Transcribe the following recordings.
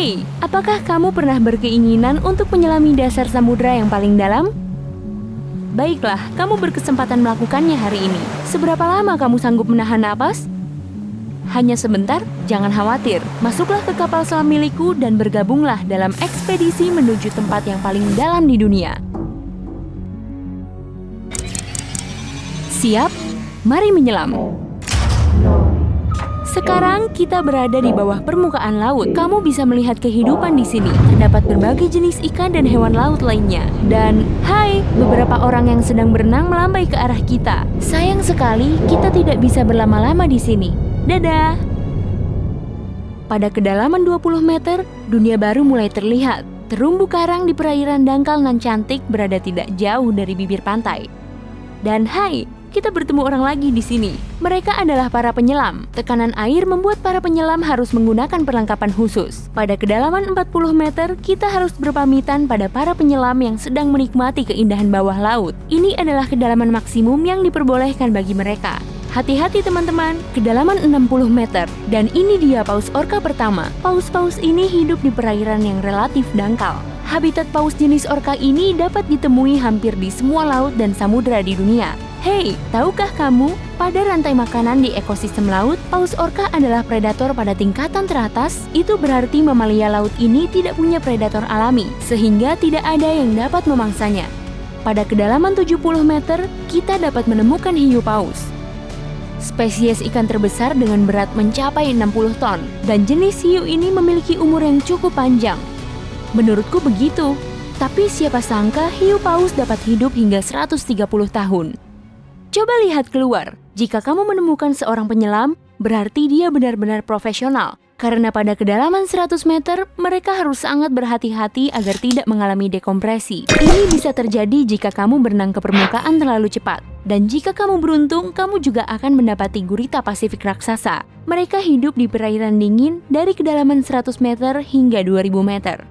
Hei, apakah kamu pernah berkeinginan untuk menyelami dasar samudra yang paling dalam? Baiklah, kamu berkesempatan melakukannya hari ini. Seberapa lama kamu sanggup menahan napas? Hanya sebentar, jangan khawatir. Masuklah ke kapal selam milikku dan bergabunglah dalam ekspedisi menuju tempat yang paling dalam di dunia. Siap? Mari menyelam. Sekarang kita berada di bawah permukaan laut. Kamu bisa melihat kehidupan di sini. Terdapat berbagai jenis ikan dan hewan laut lainnya. Dan, hai, beberapa orang yang sedang berenang melambai ke arah kita. Sayang sekali, kita tidak bisa berlama-lama di sini. Dadah! Pada kedalaman 20 meter, dunia baru mulai terlihat. Terumbu karang di perairan dangkal nan cantik berada tidak jauh dari bibir pantai. Dan hai, kita bertemu orang lagi di sini. Mereka adalah para penyelam. Tekanan air membuat para penyelam harus menggunakan perlengkapan khusus. Pada kedalaman 40 meter, kita harus berpamitan pada para penyelam yang sedang menikmati keindahan bawah laut. Ini adalah kedalaman maksimum yang diperbolehkan bagi mereka. Hati-hati teman-teman, kedalaman 60 meter. Dan ini dia paus orca pertama. Paus-paus ini hidup di perairan yang relatif dangkal. Habitat paus jenis orca ini dapat ditemui hampir di semua laut dan samudra di dunia. Hei, tahukah kamu, pada rantai makanan di ekosistem laut, paus orca adalah predator pada tingkatan teratas? Itu berarti mamalia laut ini tidak punya predator alami, sehingga tidak ada yang dapat memangsanya. Pada kedalaman 70 meter, kita dapat menemukan hiu paus. Spesies ikan terbesar dengan berat mencapai 60 ton, dan jenis hiu ini memiliki umur yang cukup panjang. Menurutku begitu, tapi siapa sangka hiu paus dapat hidup hingga 130 tahun. Coba lihat keluar, jika kamu menemukan seorang penyelam, berarti dia benar-benar profesional. Karena pada kedalaman 100 meter, mereka harus sangat berhati-hati agar tidak mengalami dekompresi. Ini bisa terjadi jika kamu berenang ke permukaan terlalu cepat. Dan jika kamu beruntung, kamu juga akan mendapati gurita Pasifik raksasa. Mereka hidup di perairan dingin dari kedalaman 100 meter hingga 2000 meter.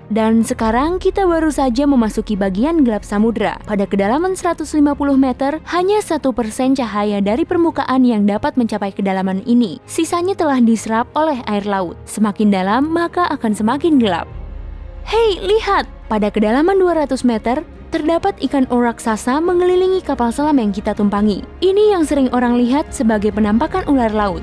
Dan sekarang kita baru saja memasuki bagian gelap samudra. Pada kedalaman 150 meter, hanya 1% cahaya dari permukaan yang dapat mencapai kedalaman ini. Sisanya telah diserap oleh air laut. Semakin dalam, maka akan semakin gelap. Hei, lihat! Pada kedalaman 200 meter, terdapat ikan or raksasa mengelilingi kapal selam yang kita tumpangi. Ini yang sering orang lihat sebagai penampakan ular laut.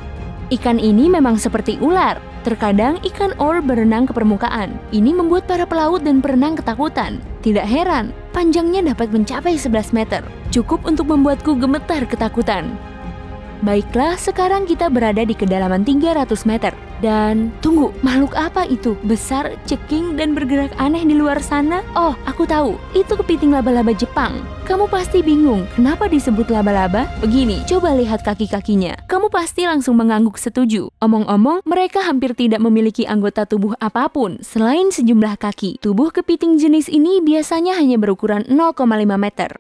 Ikan ini memang seperti ular. Terkadang ikan or berenang ke permukaan. Ini membuat para pelaut dan perenang ketakutan. Tidak heran, panjangnya dapat mencapai 11 meter. Cukup untuk membuatku gemetar ketakutan. Baiklah, sekarang kita berada di kedalaman 300 meter. Dan, tunggu, makhluk apa itu? Besar, ceking, dan bergerak aneh di luar sana? Oh, aku tahu, itu kepiting laba-laba Jepang. Kamu pasti bingung, kenapa disebut laba-laba? Begini, coba lihat kaki-kakinya. Kamu pasti langsung mengangguk setuju. Omong-omong, mereka hampir tidak memiliki anggota tubuh apapun selain sejumlah kaki. Tubuh kepiting jenis ini biasanya hanya berukuran 0,5 meter.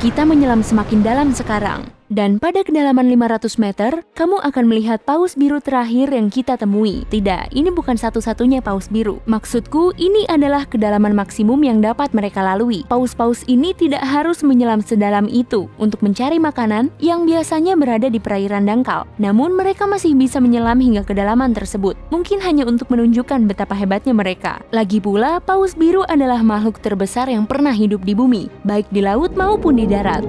Kita menyelam semakin dalam sekarang. Dan pada kedalaman 500 meter, kamu akan melihat paus biru terakhir yang kita temui. Tidak, ini bukan satu-satunya paus biru. Maksudku, ini adalah kedalaman maksimum yang dapat mereka lalui. Paus-paus ini tidak harus menyelam sedalam itu untuk mencari makanan yang biasanya berada di perairan dangkal. Namun mereka masih bisa menyelam hingga kedalaman tersebut. Mungkin hanya untuk menunjukkan betapa hebatnya mereka. Lagi pula, paus biru adalah makhluk terbesar yang pernah hidup di bumi, baik di laut maupun di darat.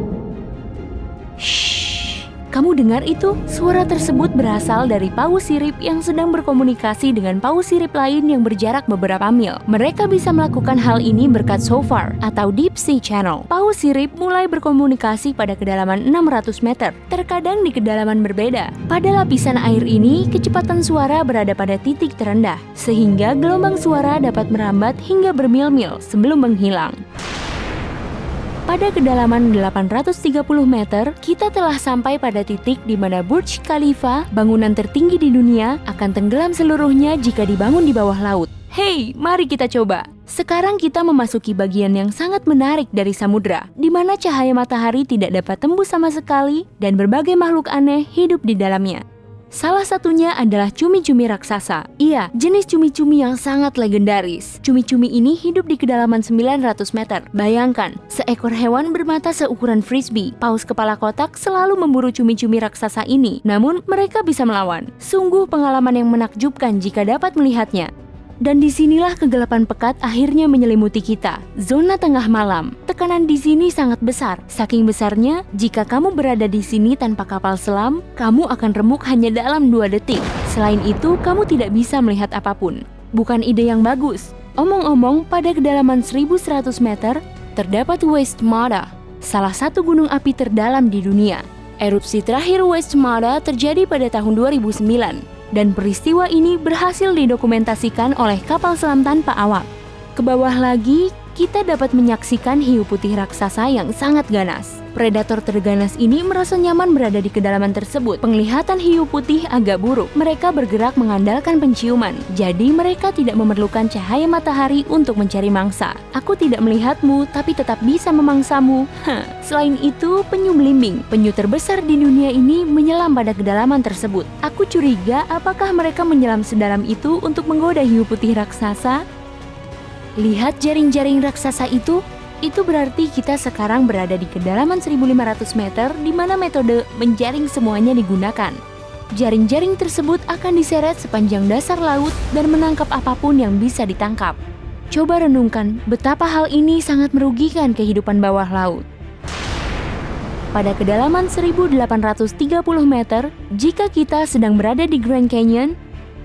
Shh, kamu dengar itu? Suara tersebut berasal dari paus sirip yang sedang berkomunikasi dengan paus sirip lain yang berjarak beberapa mil. Mereka bisa melakukan hal ini berkat SOFAR atau Deep Sea Channel. Paus sirip mulai berkomunikasi pada kedalaman 600 meter, terkadang di kedalaman berbeda. Pada lapisan air ini, kecepatan suara berada pada titik terendah, sehingga gelombang suara dapat merambat hingga bermil-mil sebelum menghilang. Pada kedalaman 830 meter, kita telah sampai pada titik di mana Burj Khalifa, bangunan tertinggi di dunia, akan tenggelam seluruhnya jika dibangun di bawah laut. Hei, mari kita coba. Sekarang kita memasuki bagian yang sangat menarik dari samudra, di mana cahaya matahari tidak dapat tembus sama sekali dan berbagai makhluk aneh hidup di dalamnya. Salah satunya adalah cumi-cumi raksasa. Iya, jenis cumi-cumi yang sangat legendaris. Cumi-cumi ini hidup di kedalaman 900 meter. Bayangkan, seekor hewan bermata seukuran frisbee. Paus kepala kotak selalu memburu cumi-cumi raksasa ini, namun mereka bisa melawan. Sungguh pengalaman yang menakjubkan jika dapat melihatnya. Dan disinilah kegelapan pekat akhirnya menyelimuti kita. Zona tengah malam. Tekanan di sini sangat besar. Saking besarnya, jika kamu berada di sini tanpa kapal selam, kamu akan remuk hanya dalam 2 detik. Selain itu, kamu tidak bisa melihat apapun. Bukan ide yang bagus. Omong-omong, pada kedalaman 1100 meter, terdapat West Mada, salah satu gunung api terdalam di dunia. Erupsi terakhir West Mada terjadi pada tahun 2009. Dan peristiwa ini berhasil didokumentasikan oleh kapal selam tanpa awak. Ke bawah lagi, kita dapat menyaksikan hiu putih raksasa yang sangat ganas. Predator terganas ini merasa nyaman berada di kedalaman tersebut. Penglihatan hiu putih agak buruk. Mereka bergerak mengandalkan penciuman. Jadi mereka tidak memerlukan cahaya matahari untuk mencari mangsa. Aku tidak melihatmu, tapi tetap bisa memangsamu. Selain itu, penyu belimbing, penyu terbesar di dunia ini menyelam pada kedalaman tersebut. Aku curiga apakah mereka menyelam sedalam itu untuk menggoda hiu putih raksasa? Lihat jaring-jaring raksasa itu. Itu berarti kita sekarang berada di kedalaman 1500 meter di mana metode menjaring semuanya digunakan. Jaring-jaring tersebut akan diseret sepanjang dasar laut dan menangkap apapun yang bisa ditangkap. Coba renungkan betapa hal ini sangat merugikan kehidupan bawah laut. Pada kedalaman 1830 meter, jika kita sedang berada di Grand Canyon,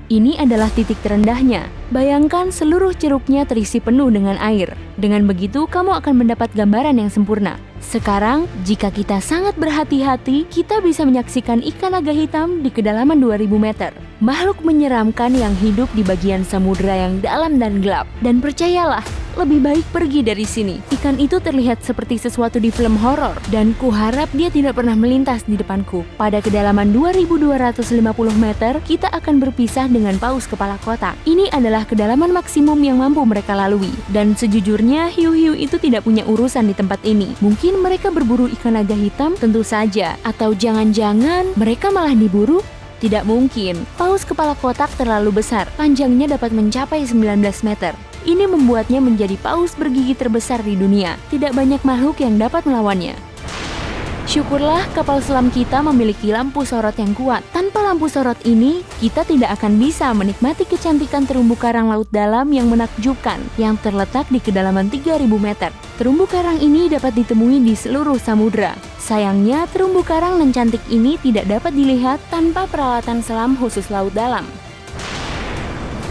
ini adalah titik terendahnya. Bayangkan seluruh ceruknya terisi penuh dengan air. Dengan begitu, kamu akan mendapat gambaran yang sempurna. Sekarang, jika kita sangat berhati-hati, kita bisa menyaksikan ikan naga hitam di kedalaman 2000 meter. Makhluk menyeramkan yang hidup di bagian samudera yang dalam dan gelap. Dan percayalah, lebih baik pergi dari sini. Ikan itu terlihat seperti sesuatu di film horor, dan kuharap dia tidak pernah melintas di depanku. Pada kedalaman 2250 meter, kita akan berpisah dengan paus kepala kotak. Ini adalah kedalaman maksimum yang mampu mereka lalui. Dan sejujurnya, hiu-hiu itu tidak punya urusan di tempat ini. Mungkin mereka berburu ikan naga hitam, tentu saja. Atau jangan-jangan mereka malah diburu? Tidak mungkin. Paus kepala kotak terlalu besar. Panjangnya dapat mencapai 19 meter. Ini membuatnya menjadi paus bergigi terbesar di dunia. Tidak banyak makhluk yang dapat melawannya. Syukurlah kapal selam kita memiliki lampu sorot yang kuat. Tanpa lampu sorot ini, kita tidak akan bisa menikmati kecantikan terumbu karang laut dalam yang menakjubkan yang terletak di kedalaman 3000 meter. Terumbu karang ini dapat ditemui di seluruh samudera. Sayangnya, terumbu karang nan cantik ini tidak dapat dilihat tanpa peralatan selam khusus laut dalam.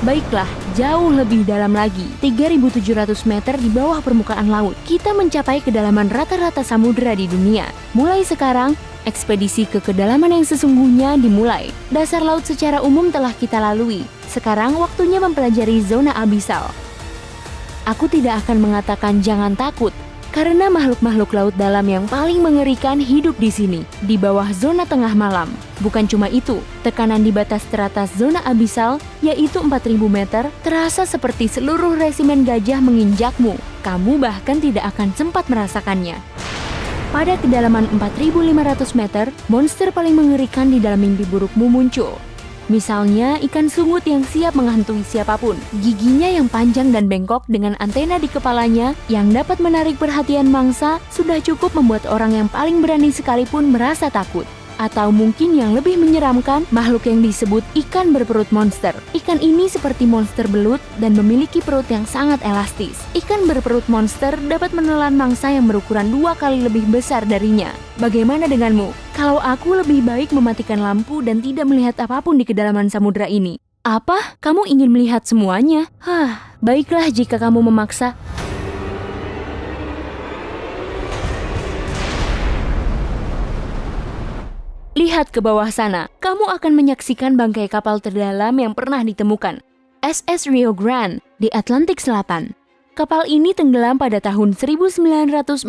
Baiklah, jauh lebih dalam lagi, 3.700 meter di bawah permukaan laut, kita mencapai kedalaman rata-rata samudera di dunia. Mulai sekarang, ekspedisi ke kedalaman yang sesungguhnya dimulai. Dasar laut secara umum telah kita lalui. Sekarang waktunya mempelajari zona abisal. Aku tidak akan mengatakan jangan takut, karena makhluk-makhluk laut dalam yang paling mengerikan hidup di sini, di bawah zona tengah malam. Bukan cuma itu, tekanan di batas teratas zona abisal, yaitu 4000 meter, terasa seperti seluruh resimen gajah menginjakmu. Kamu bahkan tidak akan sempat merasakannya. Pada kedalaman 4500 meter, monster paling mengerikan di dalam mimpi burukmu muncul. Misalnya ikan sungut yang siap menghantui siapapun. Giginya yang panjang dan bengkok dengan antena di kepalanya yang dapat menarik perhatian mangsa sudah cukup membuat orang yang paling berani sekalipun merasa takut. Atau mungkin yang lebih menyeramkan, makhluk yang disebut ikan berperut monster. Ikan ini seperti monster belut dan memiliki perut yang sangat elastis. Ikan berperut monster dapat menelan mangsa yang berukuran 2 kali lebih besar darinya. Bagaimana denganmu? Kalau aku lebih baik mematikan lampu dan tidak melihat apapun di kedalaman samudera ini. Apa? Kamu ingin melihat semuanya? Baiklah jika kamu memaksa. Lihat ke bawah sana, kamu akan menyaksikan bangkai kapal terdalam yang pernah ditemukan, SS Rio Grande di Atlantik Selatan. Kapal ini tenggelam pada tahun 1941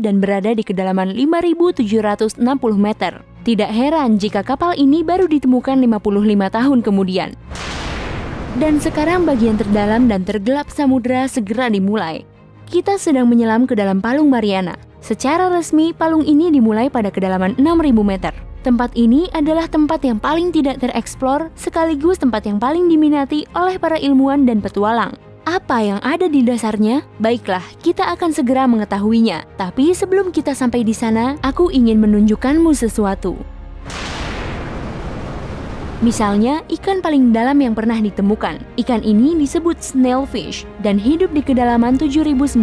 dan berada di kedalaman 5.760 meter. Tidak heran jika kapal ini baru ditemukan 55 tahun kemudian. Dan sekarang bagian terdalam dan tergelap samudera segera dimulai. Kita sedang menyelam ke dalam Palung Mariana. Secara resmi, palung ini dimulai pada kedalaman 6.000 meter. Tempat ini adalah tempat yang paling tidak tereksplor, sekaligus tempat yang paling diminati oleh para ilmuwan dan petualang. Apa yang ada di dasarnya? Baiklah, kita akan segera mengetahuinya. Tapi sebelum kita sampai di sana, aku ingin menunjukkanmu sesuatu. Misalnya, ikan paling dalam yang pernah ditemukan. Ikan ini disebut snailfish dan hidup di kedalaman 7.900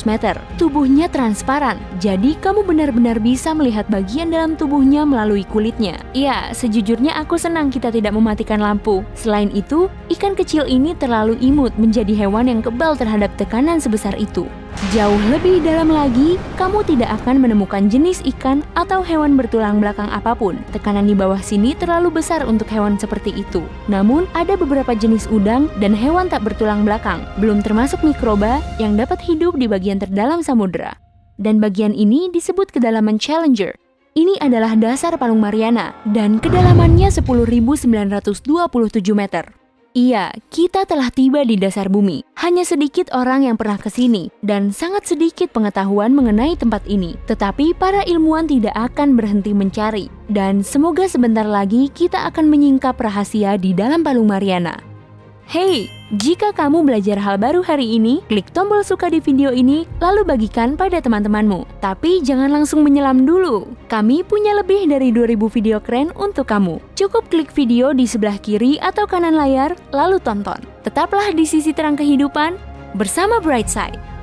meter. Tubuhnya transparan, jadi kamu benar-benar bisa melihat bagian dalam tubuhnya melalui kulitnya. Ya, sejujurnya aku senang kita tidak mematikan lampu. Selain itu, ikan kecil ini terlalu imut menjadi hewan yang kebal terhadap tekanan sebesar itu. Jauh lebih dalam lagi, kamu tidak akan menemukan jenis ikan atau hewan bertulang belakang apapun. Tekanan di bawah sini terlalu besar untuk hewan seperti itu. Namun, ada beberapa jenis udang dan hewan tak bertulang belakang, belum termasuk mikroba yang dapat hidup di bagian terdalam samudera. Dan bagian ini disebut kedalaman Challenger. Ini adalah dasar Palung Mariana dan kedalamannya 10.927 meter. Iya, kita telah tiba di dasar bumi. Hanya sedikit orang yang pernah ke sini dan sangat sedikit pengetahuan mengenai tempat ini. Tetapi para ilmuwan tidak akan berhenti mencari. Dan semoga sebentar lagi kita akan menyingkap rahasia di dalam Palung Mariana. Hey, jika kamu belajar hal baru hari ini, klik tombol suka di video ini, lalu bagikan pada teman-temanmu. Tapi jangan langsung menyelam dulu. Kami punya lebih dari 2000 video keren untuk kamu. Cukup klik video di sebelah kiri atau kanan layar, lalu tonton. Tetaplah di sisi terang kehidupan bersama Brightside.